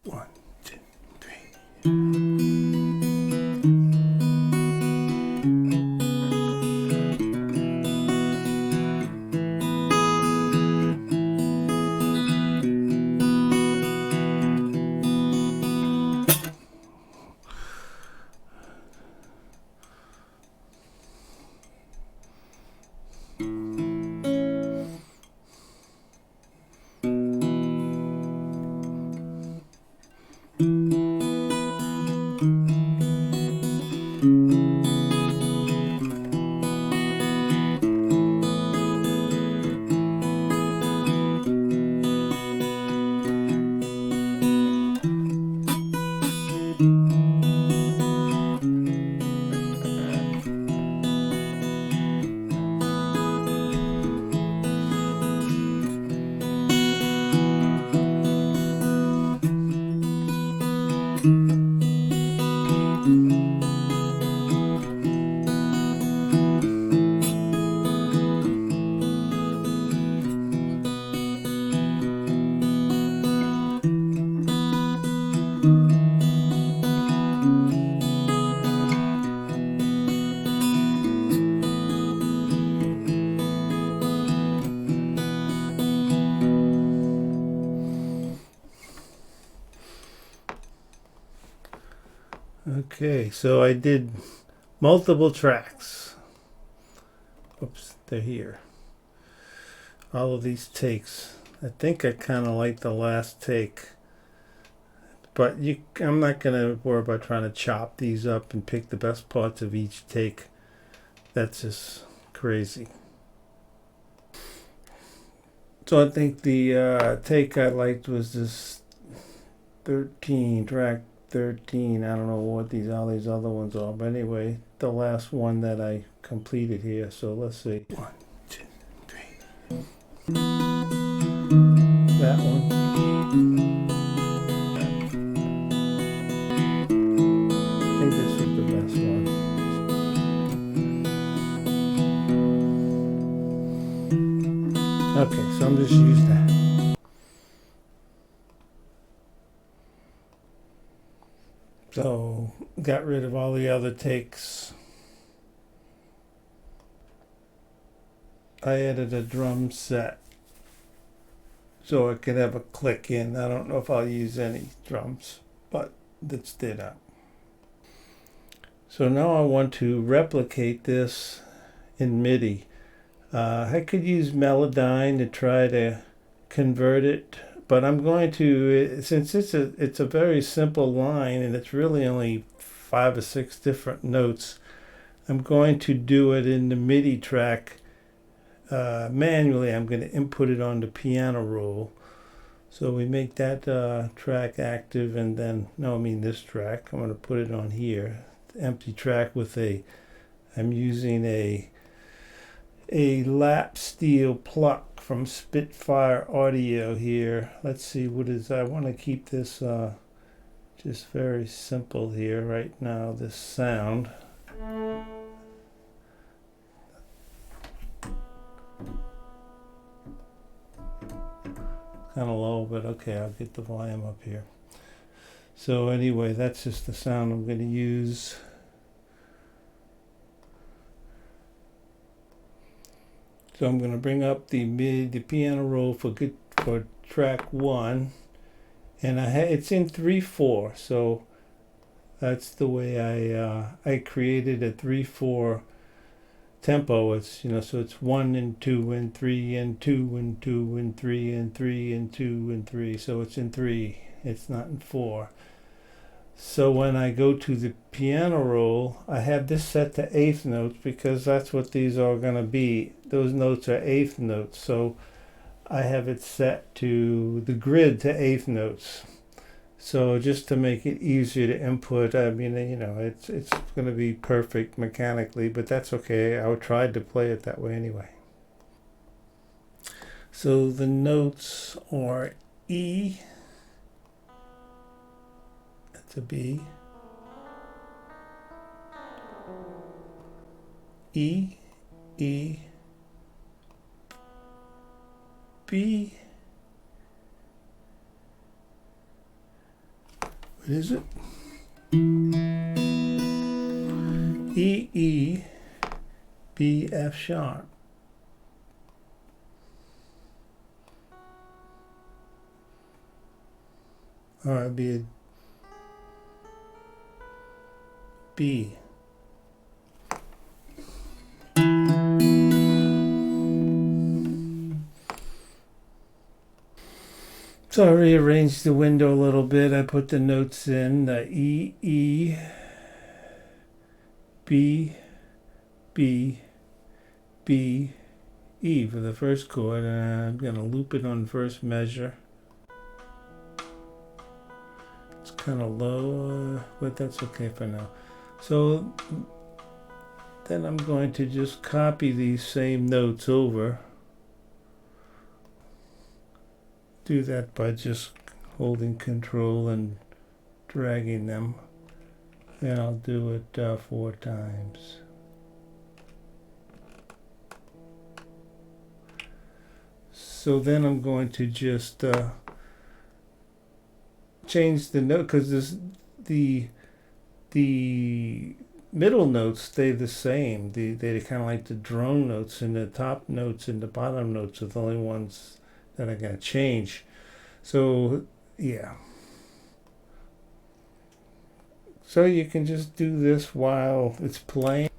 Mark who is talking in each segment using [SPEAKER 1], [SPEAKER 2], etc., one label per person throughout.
[SPEAKER 1] 1, 2, 3. Okay, so I did multiple tracks. Oops, they're here. All of these takes. I think I kind of like the last take. But I'm not going to worry about trying to chop these up and pick the best parts of each take. That's just crazy. So I think the take I liked was this 13, track 13. I don't know what all these other ones are, but anyway, the last one that I completed here. So let's see. 1, 2, 3. That one. I think this is the best one. Okay, so I'm just use that. So got rid of all the other takes. I added a drum set so I could have a click in. I don't know if I'll use any drums, but that's did out. So now I want to replicate this in MIDI. I could use Melodyne to try to convert it, but I'm going to, since it's a very simple line and it's really only 5 or 6 different notes, I'm going to do it in the MIDI track manually. I'm going to input it on the piano roll. So we make that track active, and then, no, I mean this track. I'm going to put it on here. Empty track with I'm using a lap steel pluck from Spitfire Audio here. Let's see what is. I want to keep this just very simple here right now. This sound. Kind of low, but okay, I'll get the volume up here. So anyway, that's just the sound I'm going to use. So I'm going to bring up the piano roll for track 1, and it's in 3/4. So that's the way I created a 3/4 tempo. It's so it's 1 and 2 and 3 and 2 and 2 and 3 and 3 and 2 and 3. So it's in 3. It's not in 4. So when I go to the piano roll, I have this set to 8th notes because that's what these are going to be. Those notes are 8th notes. So I have it set to the grid to 8th notes. So just to make it easier to input, I mean, it's going to be perfect mechanically, but that's okay. I tried to play it that way anyway. So the notes are E, that's a B, E, E, B, What is it? E, E, B, F sharp. Or it'd be a B. So I rearranged the window a little bit. I put the notes in, E, E, B, B, B, E for the first chord, and I'm going to loop it on the first measure. It's kind of low, but that's okay for now. So then I'm going to just copy these same notes over. Do that by just holding Control and dragging them. Then I'll do it 4 times. So then I'm going to just change the note, because the middle notes stay the same. They're kind of like the drone notes, and the top notes and the bottom notes are the only ones that are going to change. So yeah, so you can just do this while it's playing.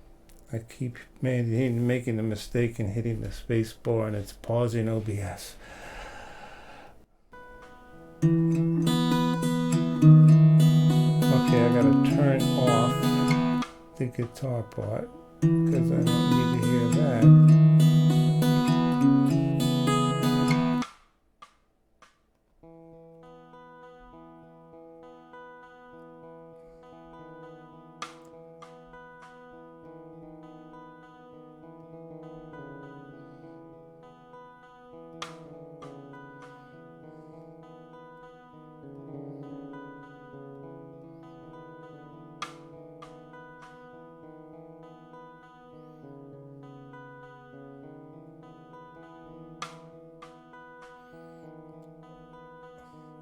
[SPEAKER 1] I keep making the mistake and hitting the space bar, and it's pausing OBS. Okay, I gotta turn off the guitar part because I don't need to hear that.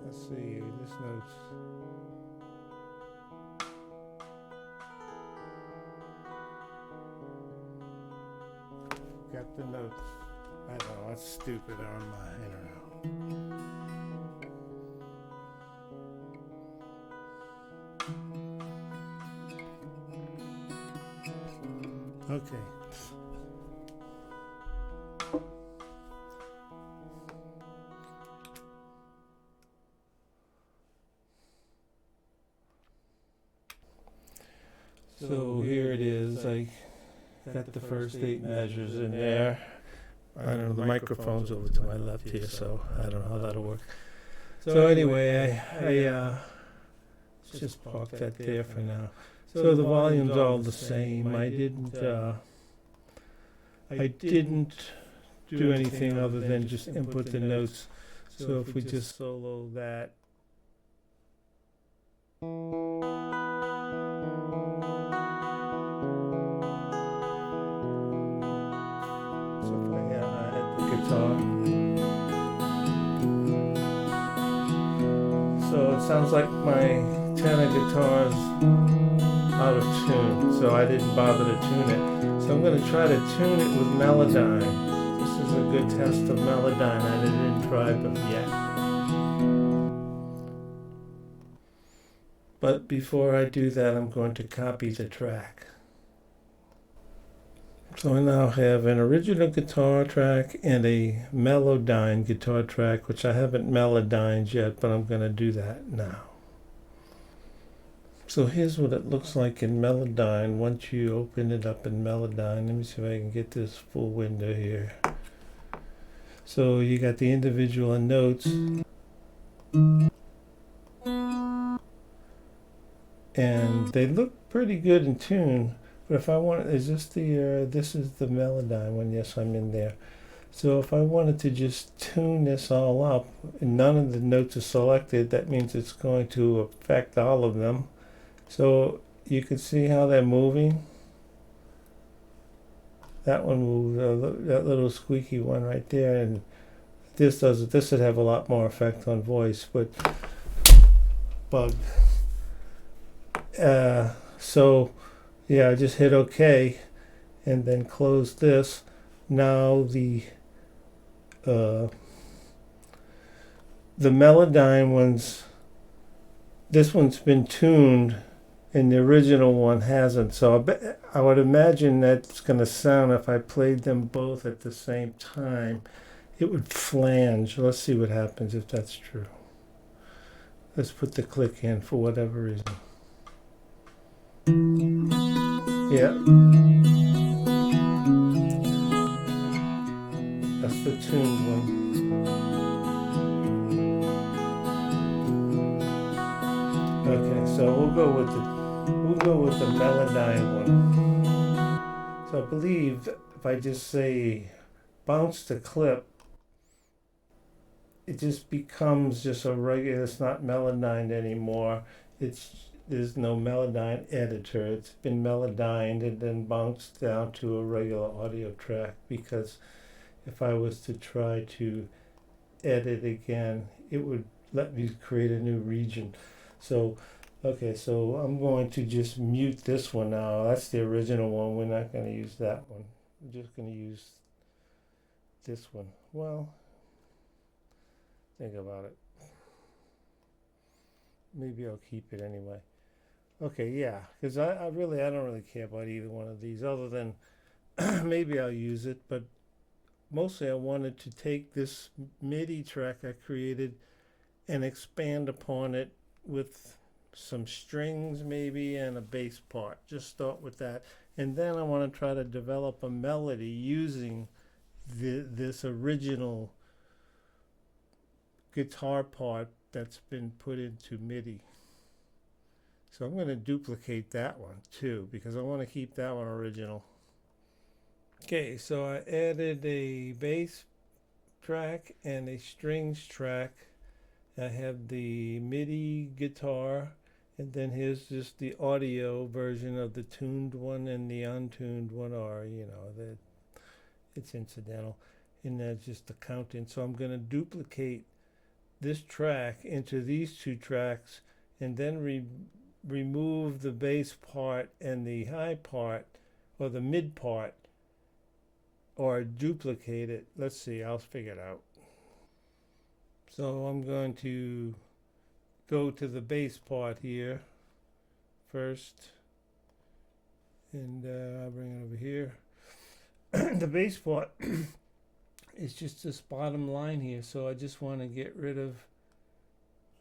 [SPEAKER 1] Let's see, this note's got the notes. I know, that's stupid on my, I don't know. Okay. So here it is. I got the first 8 measures in there. I don't know, the microphone's over to my left here, so I don't know how that'll work. So anyway, I just park that there for now. So the volume's all the same. I didn't do anything other than just input the notes. So if we just solo that. So if I hit the guitar. So it sounds like my tenor guitar's out of tune, so I didn't bother to tune it. So I'm going to try to tune it with Melodyne. This is a good test of Melodyne. I didn't try it yet. But before I do that, I'm going to copy the track. So I now have an original guitar track and a Melodyne guitar track, which I haven't Melodyned yet, but I'm going to do that now. So here's what it looks like in Melodyne once you open it up in Melodyne. Let me see if I can get this full window here. So you got the individual notes. And they look pretty good in tune. But if I want, is this the, this is the Melodyne one? Yes, I'm in there. So if I wanted to just tune this all up, and none of the notes are selected, that means it's going to affect all of them. So you can see how they're moving. That one moved, that little squeaky one right there, and this doesn't. This would have a lot more effect on voice, but bug. So yeah, I just hit OK and then close this. Now uh, the Melodyne ones, this one's been tuned and the original one hasn't. So I would imagine that's going to sound, if I played them both at the same time, it would flange. Let's see what happens if that's true. Let's put the click in for whatever reason. Yeah, that's the tuned one. Okay, so we'll go with the Melodyne one. So I believe if I just say bounce to clip, it just becomes just a regular. It's not Melodyne anymore. There's no Melodyne editor. It's been Melodyned and then bounced down to a regular audio track, because if I was to try to edit again, it would let me create a new region. So, okay, so I'm going to just mute this one now. That's the original one. We're not going to use that one. We're just going to use this one. Well, think about it. Maybe I'll keep it anyway. Okay, yeah, because I don't really care about either one of these, other than maybe I'll use it, but mostly I wanted to take this MIDI track I created and expand upon it with some strings maybe and a bass part. Just start with that, and then I want to try to develop a melody using this original guitar part that's been put into MIDI. So I'm going to duplicate that one too, because I want to keep that one original. Okay, so I added a bass track and a strings track. I have the MIDI guitar, and then here's just the audio version of the tuned one and the untuned one, or it's incidental, and that's just the counting. So I'm going to duplicate this track into these two tracks, and then remove the bass part and the high part, or the mid part, or duplicate it. Let's see, I'll figure it out. So I'm going to go to the bass part here first, and I'll bring it over here. The bass part is just this bottom line here, so I just want to get rid of,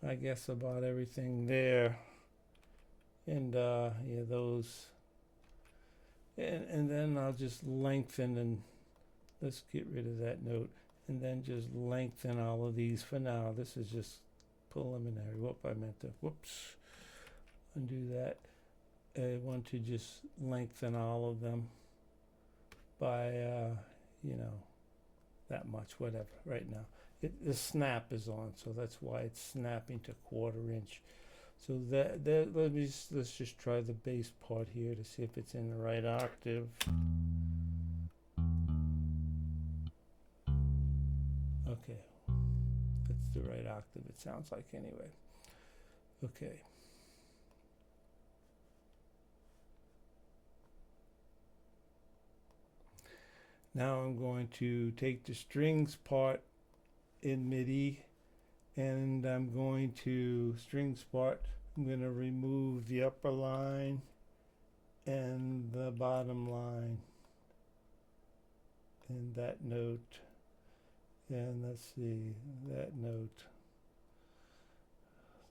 [SPEAKER 1] I guess, about everything there, and yeah, those, and then I'll just lengthen, and let's get rid of that note, and then just lengthen all of these for now. This is just preliminary. Whoops, undo that. I want to just lengthen all of them by that much, whatever, right now. The snap is on, so that's why it's snapping to 1/4 inch. So let's just try the bass part here to see if it's in the right octave. Okay, that's the right octave, it sounds like, anyway. Okay. Now I'm going to take the strings part in MIDI, and I'm going to remove the upper line and the bottom line and that note, and let's see, that note,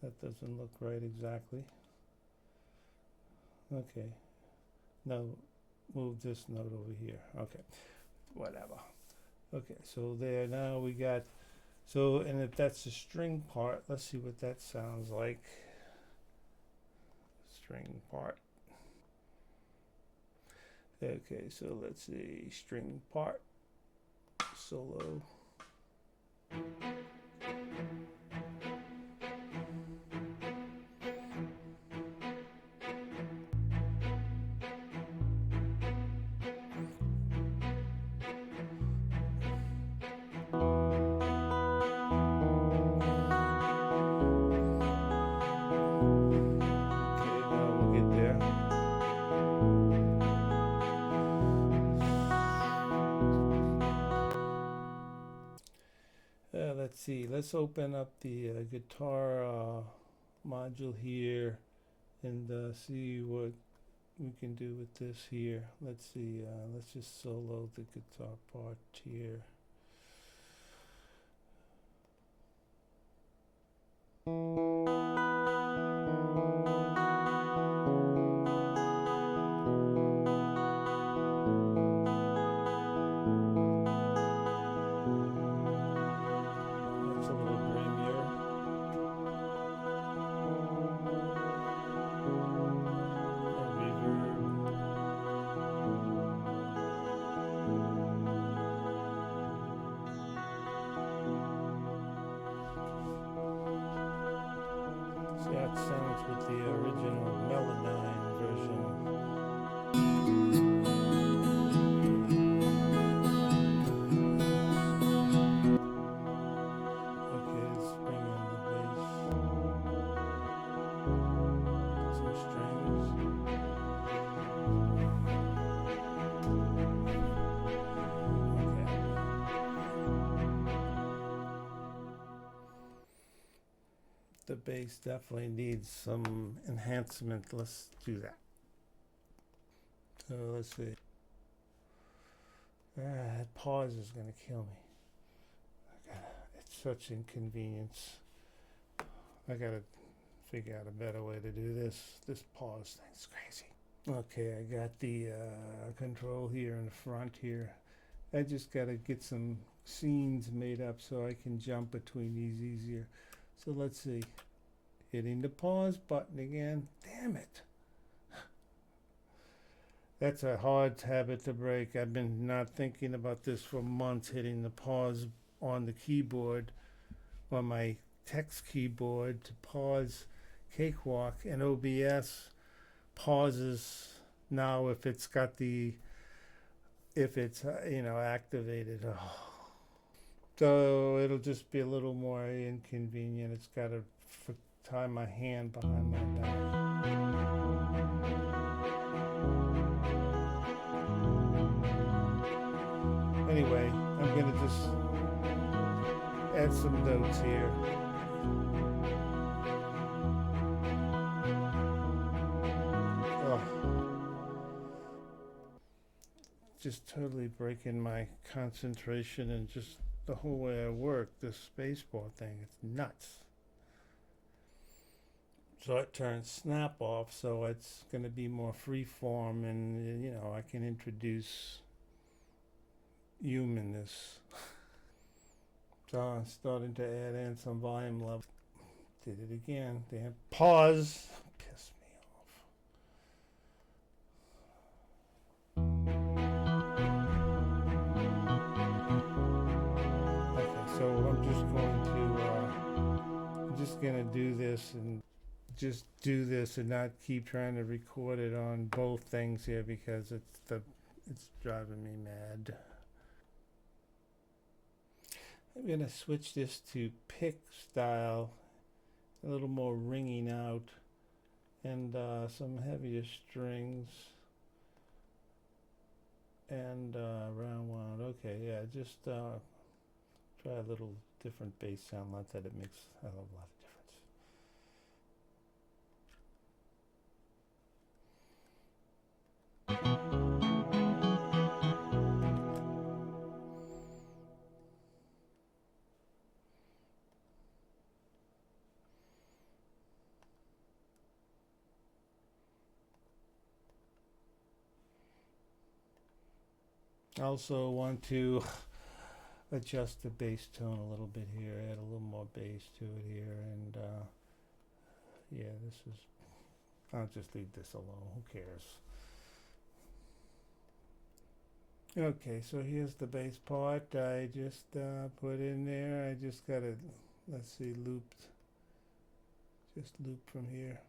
[SPEAKER 1] that doesn't look right exactly. Okay, now move this note over here. Okay, whatever. Okay, so there, now we got, so, and if that's the string part, let's see what that sounds like. String part. Okay, so let's see, string part, solo. Let's see. Let's open up the guitar module here and see what we can do with this here. Let's see. Let's just solo the guitar part here. That's a little dreamier. See how it sounds with the original Melodyne version. Okay, let's bring in the bass. Some strings. The bass definitely needs some enhancement. Let's do that. So let's see. That pause is going to kill me. It's such inconvenience. I got to figure out a better way to do this. This pause thing's crazy. Okay, I got the control here in the front here. I just got to get some scenes made up so I can jump between these easier. So let's see. Hitting the pause button again. Damn it. That's a hard habit to break. I've been not thinking about this for months, hitting the pause on the keyboard, on my text keyboard to pause Cakewalk, and OBS pauses now if it's got the, if it's, activated. Oh. So it'll just be a little more inconvenient. It's got to tie my hand behind my back. Anyway, I'm going to just add some notes here. Just totally breaking my concentration and just the whole way I work, this spacebar thing. It's nuts. So it turns snap off, so it's going to be more freeform, and I can introduce humanness. So I'm starting to add in some volume level. Did it again. Damn. Pause. Piss me off. Okay, so I'm just going to do this and not keep trying to record it on both things here because it's driving me mad. I'm going to switch this to pick style, a little more ringing out, and some heavier strings, and round wound. Okay, yeah, just try a little different bass sound. Not that it makes a lot of difference. I also want to adjust the bass tone a little bit here, add a little more bass to it here, and yeah, I'll just leave this alone, who cares. Okay, so here's the bass part. I just put in there. I just got it, let's see, looped. Just loop from here.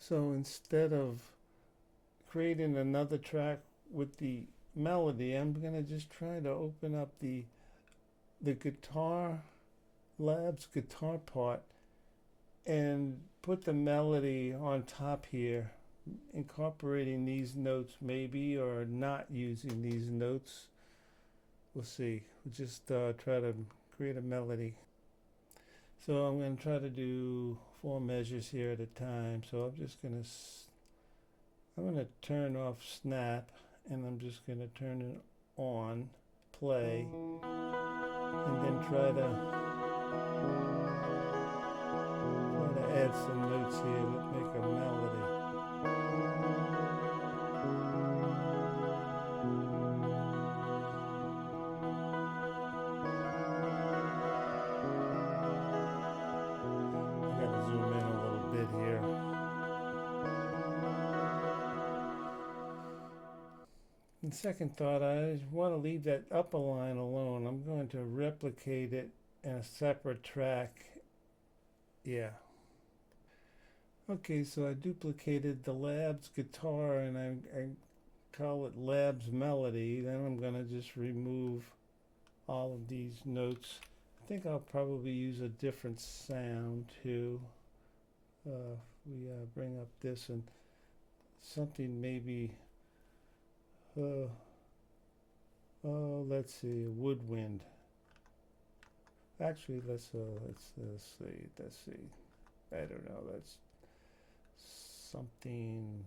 [SPEAKER 1] So instead of creating another track with the melody, I'm gonna just try to open up the guitar labs guitar part and put the melody on top here, incorporating these notes maybe, or not using these notes. We'll see. We'll just try to create a melody. So I'm going to try to do 4 measures here at a time. So I'm going to turn off snap, and I'm just going to turn it on, play, and then try to add some notes here that make a melody. I got to zoom in a little bit here. In second thought, I want to leave that upper line alone. I'm going to replicate it in a separate track. Yeah. Okay, so I duplicated the Labs guitar, and I call it Labs Melody. Then I'm going to just remove all of these notes. I think I'll probably use a different sound too. We bring up this and something maybe, let's see, woodwind. Actually, let's see. I don't know. That's something.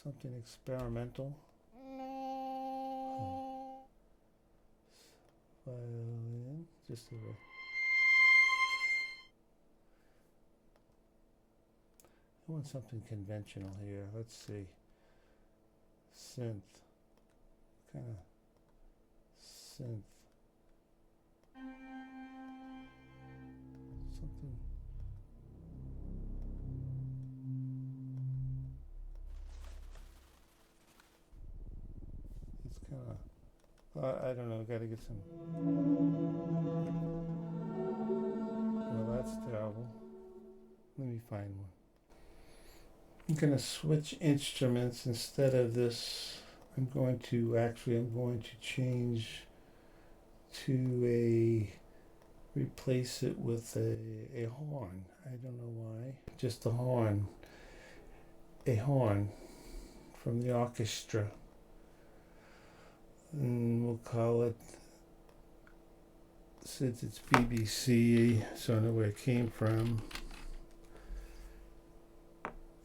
[SPEAKER 1] Something experimental. Violin, just a. I want something conventional here. Let's see. Synth. Kind of synth. Something. It's kind of. I don't know. Got to get some. Well, that's terrible. Let me find one. I'm going to switch instruments instead of this. I'm going to change to replace it with a horn. I don't know why. Just a horn. A horn from the orchestra. And we'll call it, since it's BBC, so I know where it came from.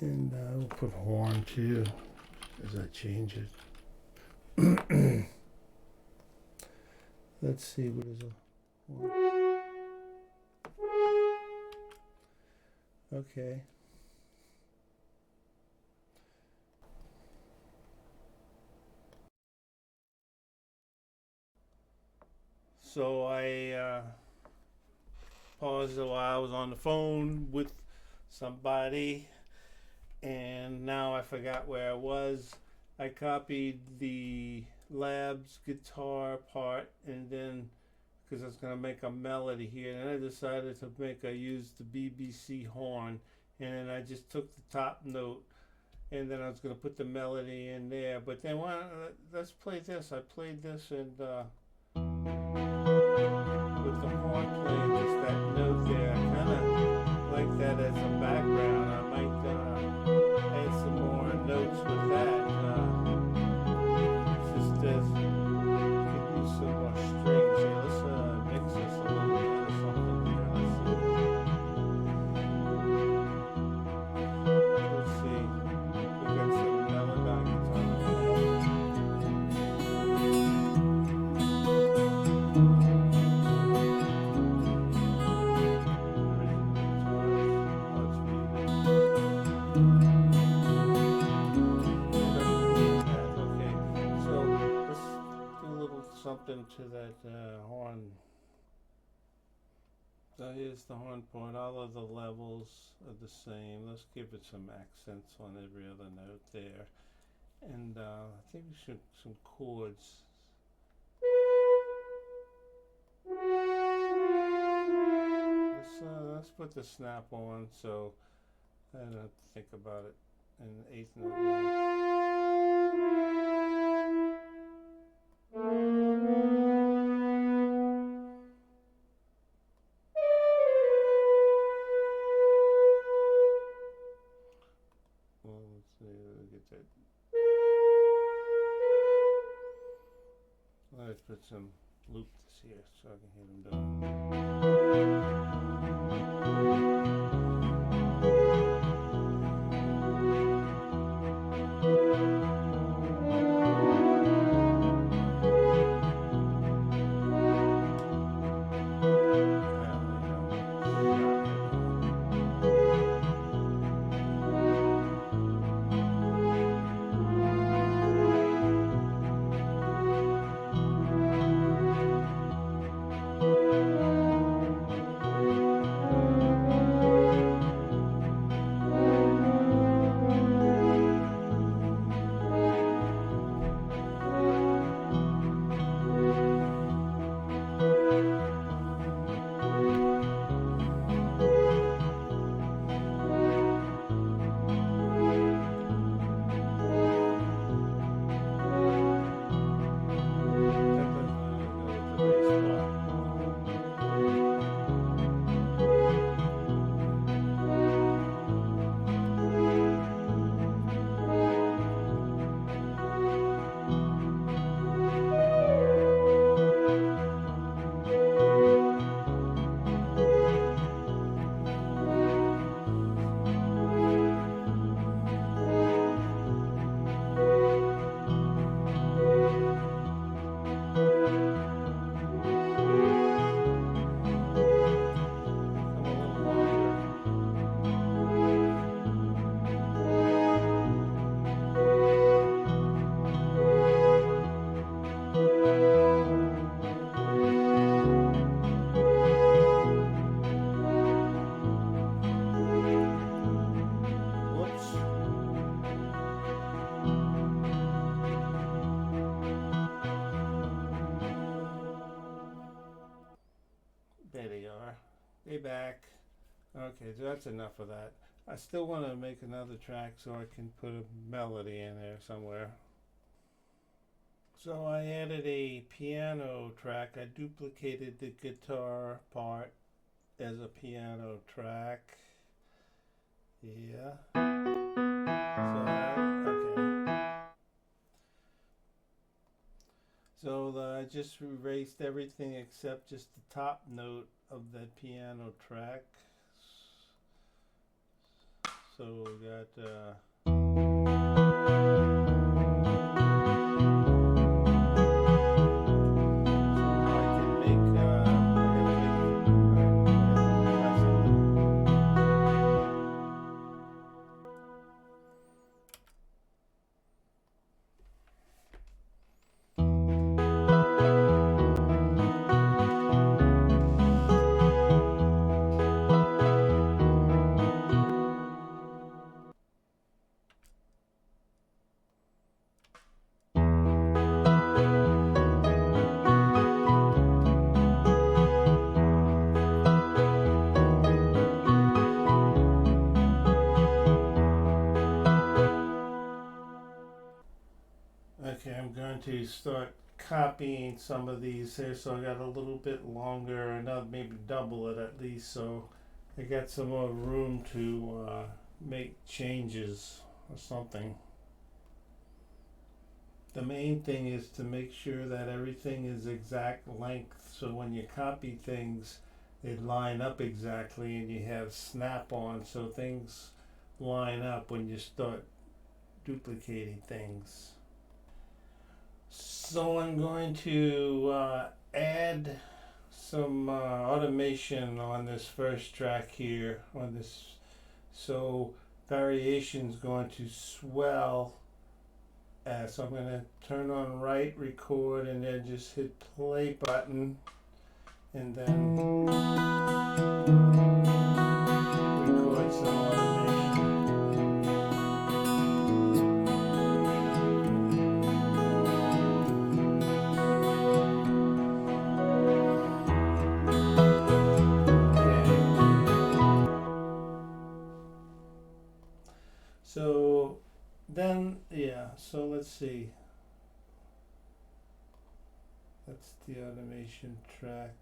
[SPEAKER 1] And we'll put horn too as I change it. Let's see, what is a horn? Okay. So I paused a while. I was on the phone with somebody, and now I forgot where I was. I copied the Labs guitar part, and then because I was going to make a melody here, and I decided to use the BBC horn, and then I just took the top note, and then I was going to put the melody in there. But then let's play this. I played this, and with the horn playing just that note there, I kind of like that as a background. I might add some more notes with that. Just as could use some more strings here. Let's mix this a little bit or something here. Let's see. We got some melodyne guitar. Something to that horn. So here's the horn part. All of the levels are the same. Let's give it some accents on every other note there. And I think we should some chords. put the snap on, so I don't have to think about it. And the eighth note line. Well, let's see, we'll get that. Let's put some loops here so I can hear them There they are. They back. Okay, so that's enough of that. I still want to make another track so I can put a melody in there somewhere. So I added a piano track. I duplicated the guitar part as a piano track. Yeah. So I just erased everything except just the top note of that piano track. So we got okay, I'm going to start copying some of these here, so I got a little bit longer, another maybe double it at least, so I got some more room to make changes or something. The main thing is to make sure that everything is exact length, so when you copy things they line up exactly, and you have snap-on so things line up when you start duplicating things. So I'm going to add some automation on this first track here on this, so variation is going to swell. So I'm going to turn on right record and then just hit play button and then record some automation. let's see. That's the automation track.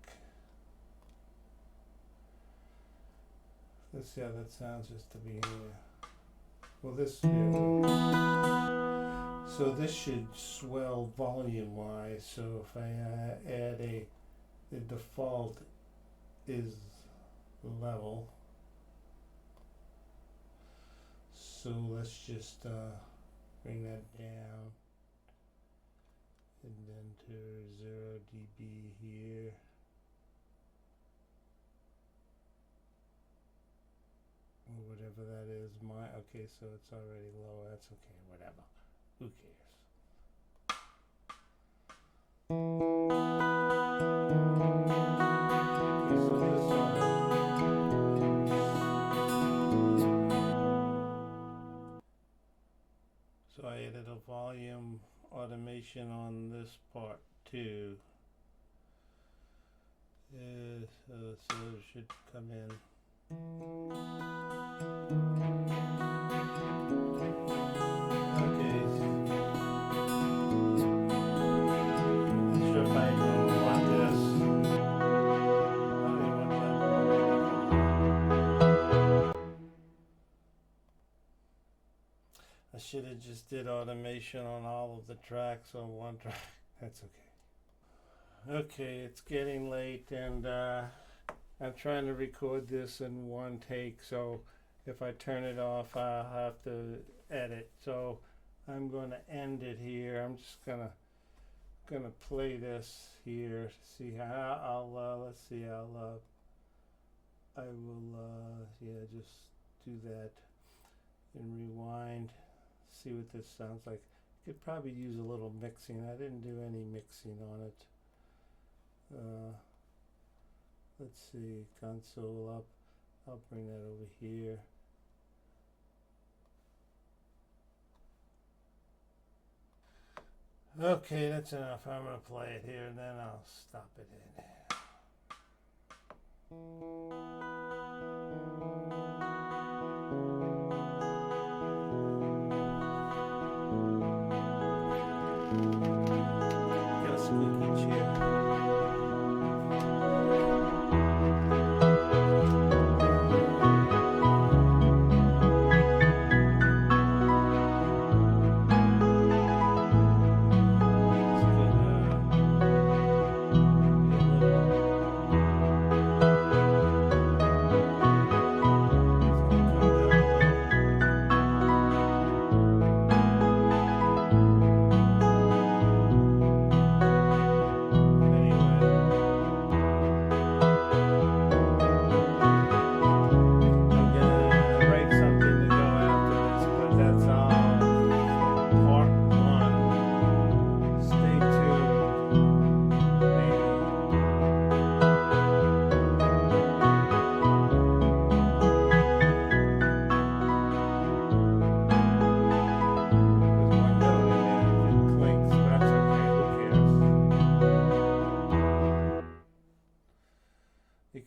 [SPEAKER 1] Let's see how that sounds just to be here. Well, this, yeah. So this should swell volume-wise. So if I add the default is level. So let's just bring that down and enter 0 dB here. Or whatever that is. Okay, so it's already low. That's okay, whatever. Who cares? Okay, so this so I added a volume automation on this part too. So it should come in. Okay. Not sure if I want this. I should have just did automation on all of the tracks on one track. That's okay. Okay, it's getting late and I'm trying to record this in one take, so if I turn it off I'll have to edit. So I'm going to end it here. I'm just gonna play this here. See how I'll let's see. I will yeah, just do that and rewind. See what this sounds like. Could probably use a little mixing. I didn't do any mixing on it. Let's see, console up. I'll bring that over here. Okay, that's enough. I'm going to play it here and then I'll stop it in. Got a squeaky chair.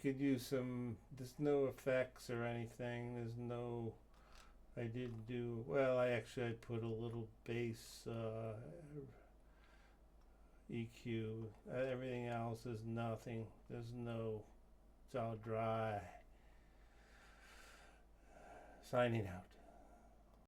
[SPEAKER 1] Could use some, there's no effects or anything, there's no, I didn't do, well I put a little bass EQ, everything else is nothing, there's no, it's all dry. Signing out.